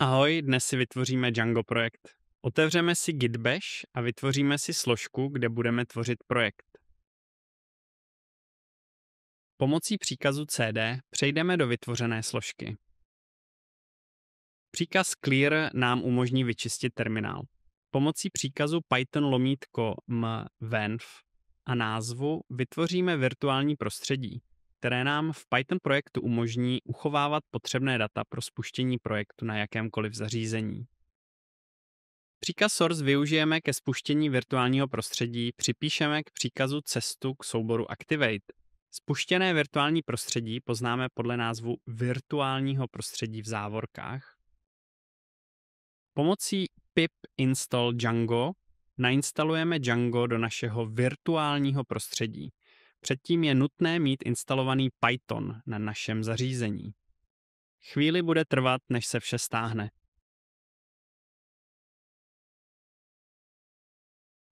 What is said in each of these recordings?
Ahoj, dnes si vytvoříme Django projekt. Otevřeme si Git Bash a vytvoříme si složku, kde budeme tvořit projekt. Pomocí příkazu cd přejdeme do vytvořené složky. Příkaz clear nám umožní vyčistit terminál. Pomocí příkazu python-m-venv a názvu vytvoříme virtuální prostředí, které nám v Python projektu umožní uchovávat potřebné data pro spuštění projektu na jakémkoliv zařízení. Příkaz source využijeme ke spuštění virtuálního prostředí, připíšeme k příkazu cestu k souboru activate. Spuštěné virtuální prostředí poznáme podle názvu virtuálního prostředí v závorkách. Pomocí pip install Django nainstalujeme Django do našeho virtuálního prostředí. Předtím je nutné mít instalovaný Python na našem zařízení. Chvíli bude trvat, než se vše stáhne.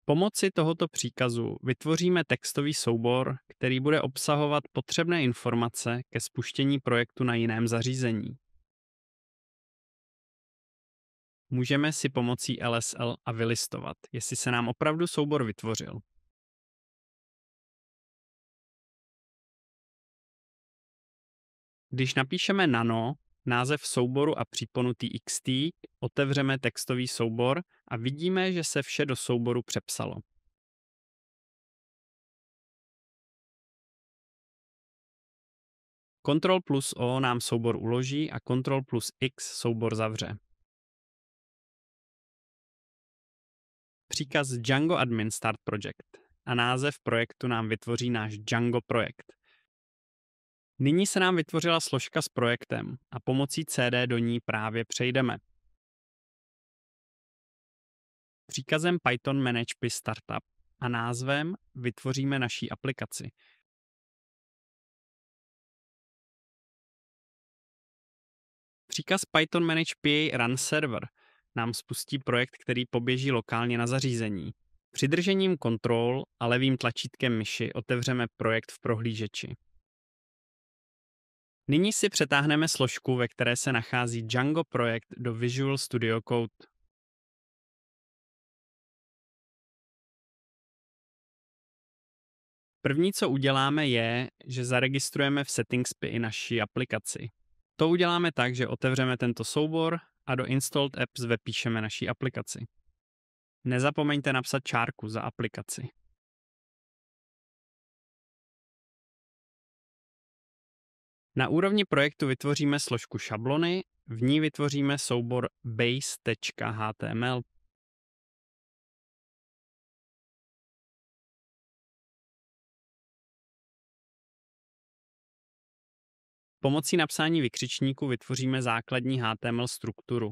Pomocí tohoto příkazu vytvoříme textový soubor, který bude obsahovat potřebné informace ke spuštění projektu na jiném zařízení. Můžeme si pomocí LSL a vylistovat, jestli se nám opravdu soubor vytvořil. Když napíšeme nano, název souboru a příponu txt, otevřeme textový soubor a vidíme, že se vše do souboru přepsalo. Ctrl+O nám soubor uloží a Ctrl+X soubor zavře. Příkaz Django admin start project a název projektu nám vytvoří náš Django projekt. Nyní se nám vytvořila složka s projektem a pomocí cd do ní právě přejdeme. Příkazem python manage py startup a názvem vytvoříme naší aplikaci. Příkaz python manage py run server nám spustí projekt, který poběží lokálně na zařízení. Přidržením Ctrl a levým tlačítkem myši otevřeme projekt v prohlížeči. Nyní si přetáhneme složku, ve které se nachází Django projekt do Visual Studio Code. První, co uděláme, je, že zaregistrujeme v Settings API naši aplikaci. To uděláme tak, že otevřeme tento soubor a do Installed Apps vepíšeme naši aplikaci. Nezapomeňte napsat čárku za aplikaci. Na úrovni projektu vytvoříme složku šablony, v ní vytvoříme soubor base.html. Pomocí napsání vykřičníku vytvoříme základní HTML strukturu.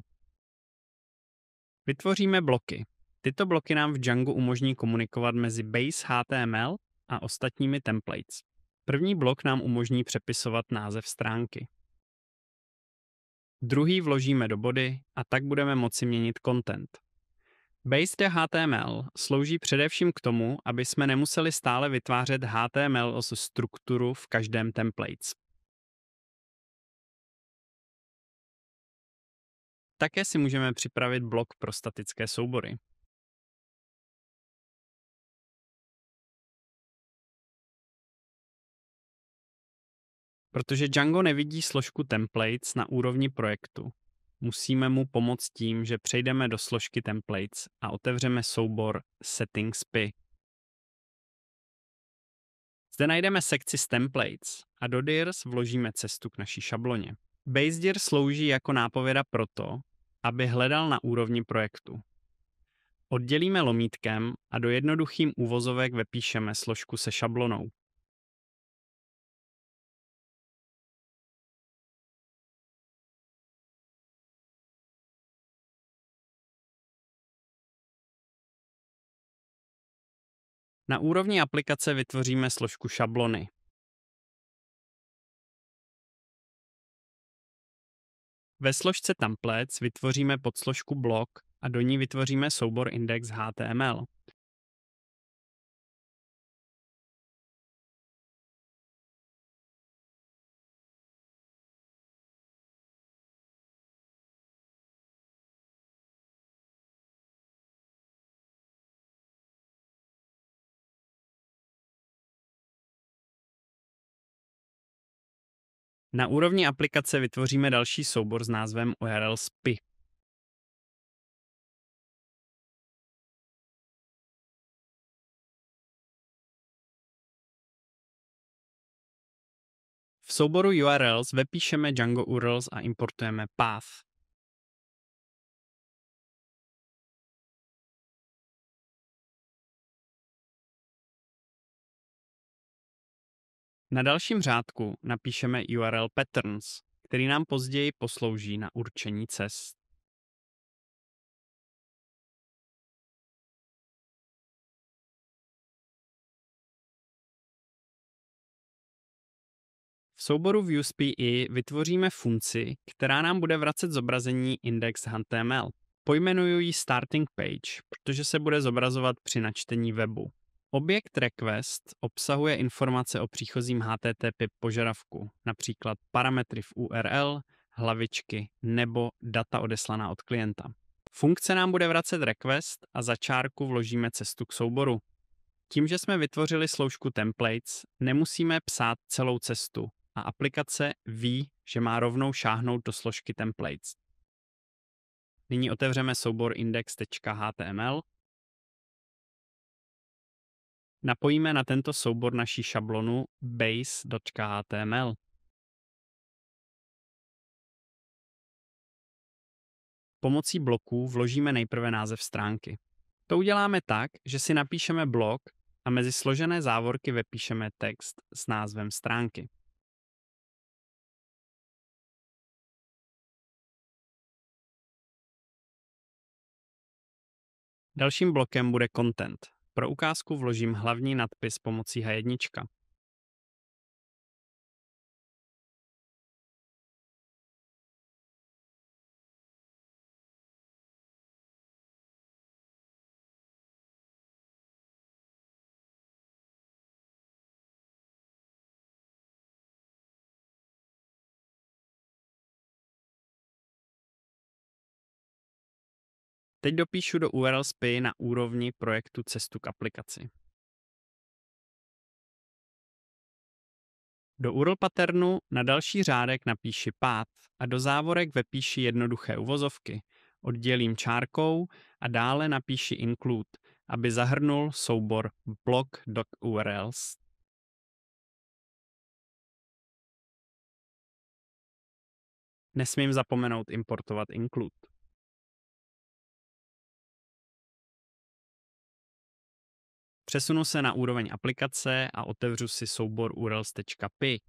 Vytvoříme bloky. Tyto bloky nám v Django umožní komunikovat mezi base HTML a ostatními templates. První blok nám umožní přepisovat název stránky. Druhý vložíme do body a tak budeme moci měnit content. Base.html slouží především k tomu, aby jsme nemuseli stále vytvářet HTML strukturu v každém templates. Také si můžeme připravit blok pro statické soubory. Protože Django nevidí složku templates na úrovni projektu, musíme mu pomoct tím, že přejdeme do složky templates a otevřeme soubor Settings API. Zde najdeme sekci s templates a do dirs vložíme cestu k naší šabloně. BaseDir slouží jako nápověda proto, aby hledal na úrovni projektu. Oddělíme lomítkem a do jednoduchým uvozovek vepíšeme složku se šablonou. Na úrovni aplikace vytvoříme složku šablony. Ve složce templates vytvoříme podsložku blok a do ní vytvoříme soubor index.html. Na úrovni aplikace vytvoříme další soubor s názvem URLs PI. V souboru URLs vepíšeme Django URLs a importujeme path. Na dalším řádku napíšeme URL patterns, který nám později poslouží na určení cest. V souboru ViewsPI vytvoříme funkci, která nám bude vracet zobrazení index.html. Pojmenuji ji starting page, protože se bude zobrazovat při načtení webu. Objekt request obsahuje informace o příchozím HTTP požadavku, například parametry v URL, hlavičky nebo data odeslaná od klienta. Funkce nám bude vracet request a za čárku vložíme cestu k souboru. Tím, že jsme vytvořili složku templates, nemusíme psát celou cestu a aplikace ví, že má rovnou šáhnout do složky templates. Nyní otevřeme soubor index.html. Napojíme na tento soubor naší šablonu base.html. Pomocí bloků vložíme nejprve název stránky. To uděláme tak, že si napíšeme blok a mezi složené závorky vepíšeme text s názvem stránky. Dalším blokem bude content. Pro ukázku vložím hlavní nadpis pomocí H1. Teď dopíšu do URL SPI na úrovni projektu cestu k aplikaci. Do URL patternu na další řádek napíši path a do závorek vepíši jednoduché uvozovky, oddělím čárkou a dále napíši include, aby zahrnul soubor blog.urls. Nesmím zapomenout importovat include. Přesunu se na úroveň aplikace a otevřu si soubor urls.py.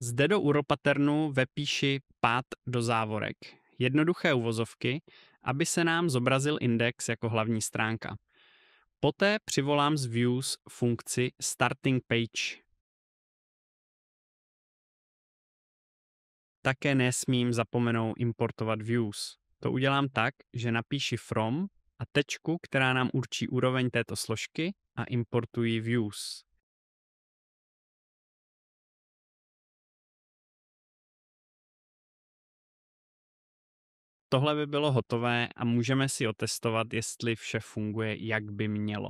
Zde do URL patternu vepíši path do závorek, jednoduché uvozovky, aby se nám zobrazil index jako hlavní stránka. Poté přivolám z views funkci starting page. Také nesmím zapomenout importovat views. To udělám tak, že napíši from a tečku, která nám určí úroveň této složky a importuji views. Tohle by bylo hotové a můžeme si otestovat, jestli vše funguje, jak by mělo.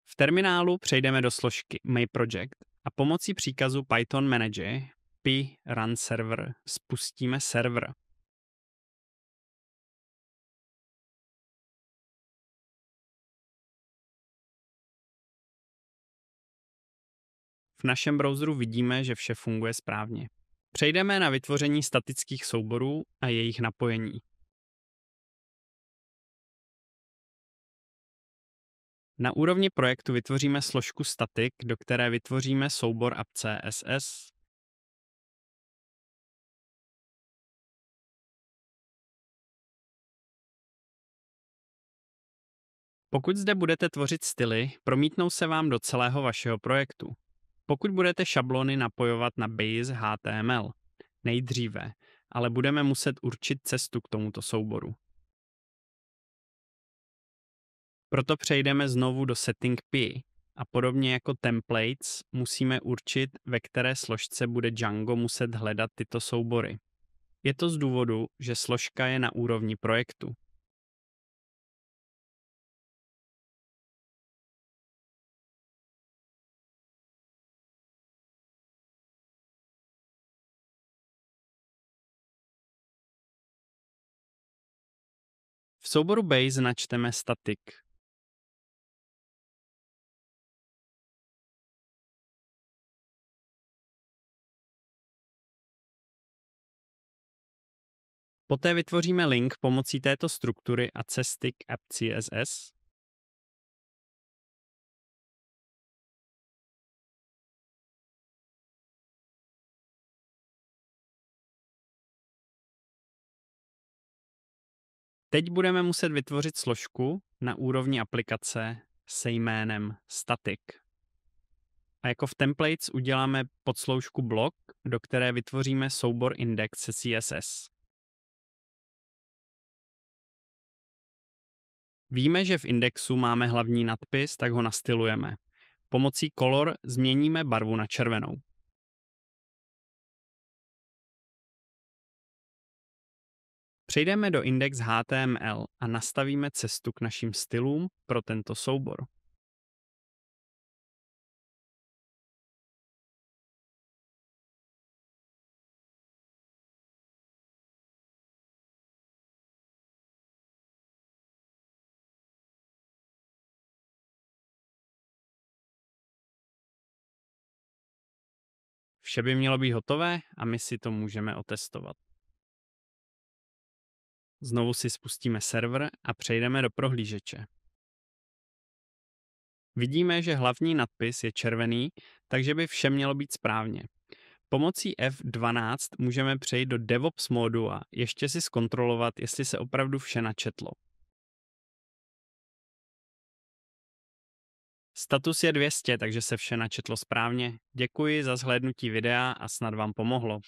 V terminálu přejdeme do složky My Project a pomocí příkazu Python Manager py run server spustíme server. V našem browseru vidíme, že vše funguje správně. Přejdeme na vytvoření statických souborů a jejich napojení. Na úrovni projektu vytvoříme složku static, do které vytvoříme soubor app.css. Pokud zde budete tvořit styly, promítnou se vám do celého vašeho projektu. Pokud budete šablony napojovat na base HTML, nejdříve, ale budeme muset určit cestu k tomuto souboru. Proto přejdeme znovu do Setting PI a podobně jako templates musíme určit, ve které složce bude Django muset hledat tyto soubory. Je to z důvodu, že složka je na úrovni projektu. souboru base načteme static. Poté vytvoříme link pomocí této struktury a cesty k app.css. Teď budeme muset vytvořit složku na úrovni aplikace se jménem static. A jako v templates uděláme podsloužku blok, do které vytvoříme soubor index se CSS. Víme, že v indexu máme hlavní nadpis, tak ho nastylujeme. Pomocí color změníme barvu na červenou. Přejdeme do index.html a nastavíme cestu k našim stylům pro tento soubor. Vše by mělo být hotové a my si to můžeme otestovat. Znovu si spustíme server a přejdeme do prohlížeče. Vidíme, že hlavní nadpis je červený, takže by vše mělo být správně. Pomocí F12 můžeme přejít do DevOps módu a ještě si zkontrolovat, jestli se opravdu vše načetlo. Status je 200, takže se vše načetlo správně. Děkuji za zhlédnutí videa a snad vám pomohlo.